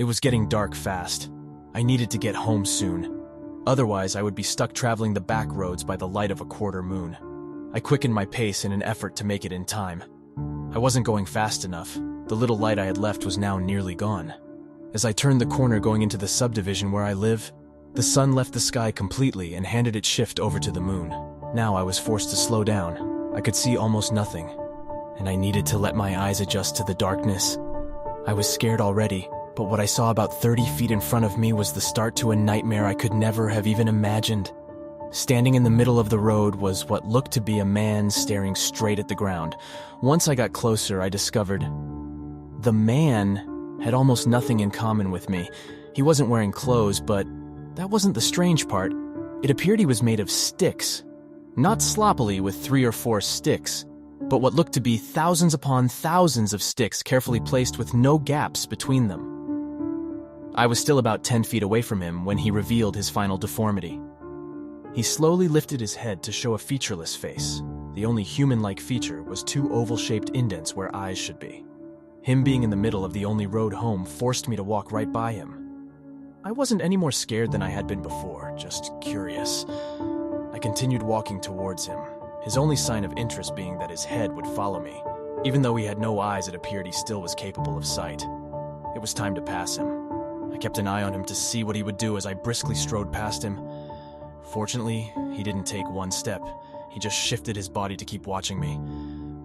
It was getting dark fast. I needed to get home soon. Otherwise, I would be stuck traveling the back roads by the light of a quarter moon. I quickened my pace in an effort to make it in time. I wasn't going fast enough. The little light I had left was now nearly gone. As I turned the corner going into the subdivision where I live, the sun left the sky completely and handed its shift over to the moon. Now I was forced to slow down. I could see almost nothing, and I needed to let my eyes adjust to the darkness. I was scared already, but what I saw about 30 feet in front of me was the start to a nightmare I could never have even imagined. Standing in the middle of the road was what looked to be a man staring straight at the ground. Once I got closer, I discovered the man had almost nothing in common with me. He wasn't wearing clothes, but that wasn't the strange part. It appeared he was made of sticks. Not sloppily with 3 or 4 sticks, but what looked to be thousands upon thousands of sticks carefully placed with no gaps between them. I was still about 10 feet away from him when he revealed his final deformity. He slowly lifted his head to show a featureless face. The only human-like feature was 2 oval-shaped indents where eyes should be. Him being in the middle of the only road home forced me to walk right by him. I wasn't any more scared than I had been before, just curious. I continued walking towards him, his only sign of interest being that his head would follow me. Even though he had no eyes, it appeared he still was capable of sight. It was time to pass him. I kept an eye on him to see what he would do as I briskly strode past him. Fortunately, he didn't take one step. He just shifted his body to keep watching me.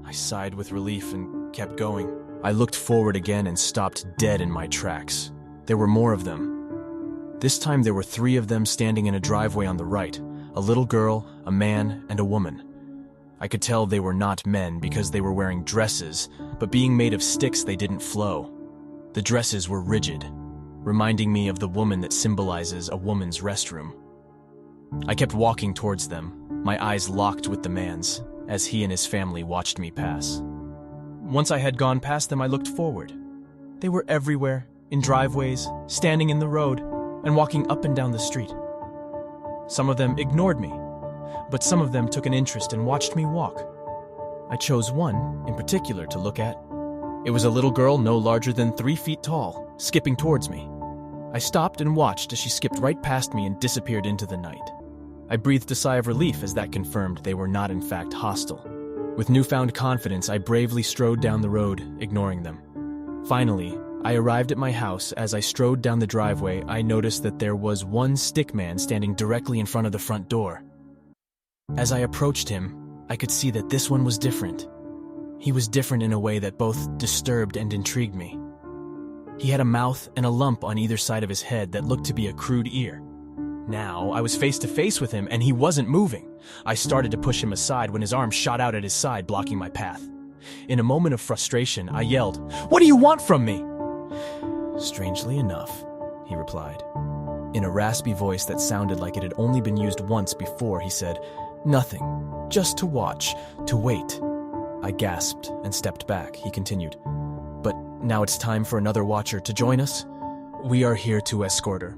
I sighed with relief and kept going. I looked forward again and stopped dead in my tracks. There were more of them. This time there were 3 of them standing in a driveway on the right, a little girl, a man, and a woman. I could tell they were not men because they were wearing dresses, but being made of sticks they didn't flow. The dresses were rigid, reminding me of the woman that symbolizes a woman's restroom. I kept walking towards them, my eyes locked with the man's, as he and his family watched me pass. Once I had gone past them, I looked forward. They were everywhere, in driveways, standing in the road, and walking up and down the street. Some of them ignored me, but some of them took an interest and watched me walk. I chose one, in particular, to look at. It was a little girl no larger than 3 feet tall, skipping towards me. I stopped and watched as she skipped right past me and disappeared into the night. I breathed a sigh of relief as that confirmed they were not in fact hostile. With newfound confidence, I bravely strode down the road, ignoring them. Finally, I arrived at my house. As I strode down the driveway, I noticed that there was one stick man standing directly in front of the front door. As I approached him, I could see that this one was different. He was different in a way that both disturbed and intrigued me. He had a mouth and a lump on either side of his head that looked to be a crude ear. Now, I was face to face with him and he wasn't moving. I started to push him aside when his arm shot out at his side, blocking my path. In a moment of frustration, I yelled, "What do you want from me?" "Strangely enough," he replied. In a raspy voice that sounded like it had only been used once before, he said, "Nothing, just to watch, to wait." I gasped and stepped back. He continued, "But now it's time for another watcher to join us. We are here to escort her."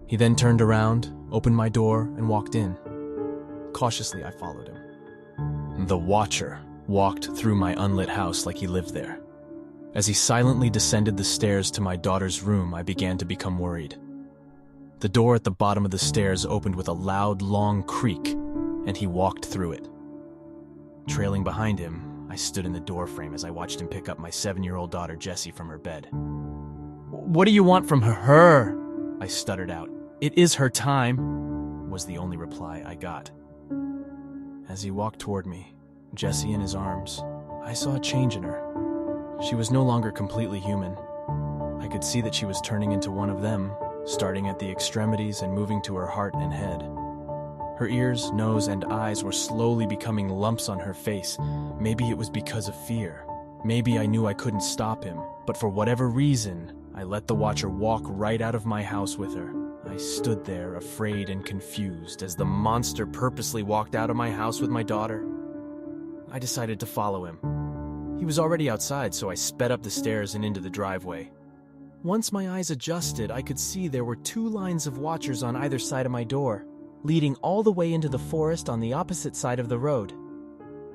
He then turned around, opened my door, and walked in. Cautiously, I followed him. The watcher walked through my unlit house like he lived there. As he silently descended the stairs to my daughter's room, I began to become worried. The door at the bottom of the stairs opened with a loud, long creak, and he walked through it. Trailing behind him, I stood in the doorframe as I watched him pick up my 7-year-old daughter, Jessie, from her bed. "What do you want from her?" I stuttered out. "It is her time," was the only reply I got. As he walked toward me, Jessie in his arms, I saw a change in her. She was no longer completely human. I could see that she was turning into one of them, starting at the extremities and moving to her heart and head. Her ears, nose, and eyes were slowly becoming lumps on her face. Maybe it was because of fear. Maybe I knew I couldn't stop him, but for whatever reason, I let the watcher walk right out of my house with her. I stood there, afraid and confused, as the monster purposely walked out of my house with my daughter. I decided to follow him. He was already outside, so I sped up the stairs and into the driveway. Once my eyes adjusted, I could see there were 2 lines of watchers on either side of my door, leading all the way into the forest on the opposite side of the road.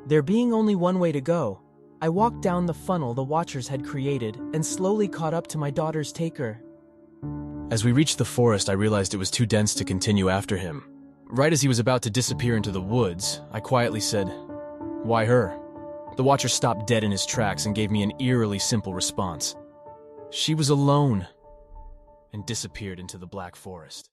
There being only one way to go, I walked down the funnel the watchers had created and slowly caught up to my daughter's taker. As we reached the forest, I realized it was too dense to continue after him. Right as he was about to disappear into the woods, I quietly said, "Why her?" The watcher stopped dead in his tracks and gave me an eerily simple response. "She was alone," and disappeared into the black forest.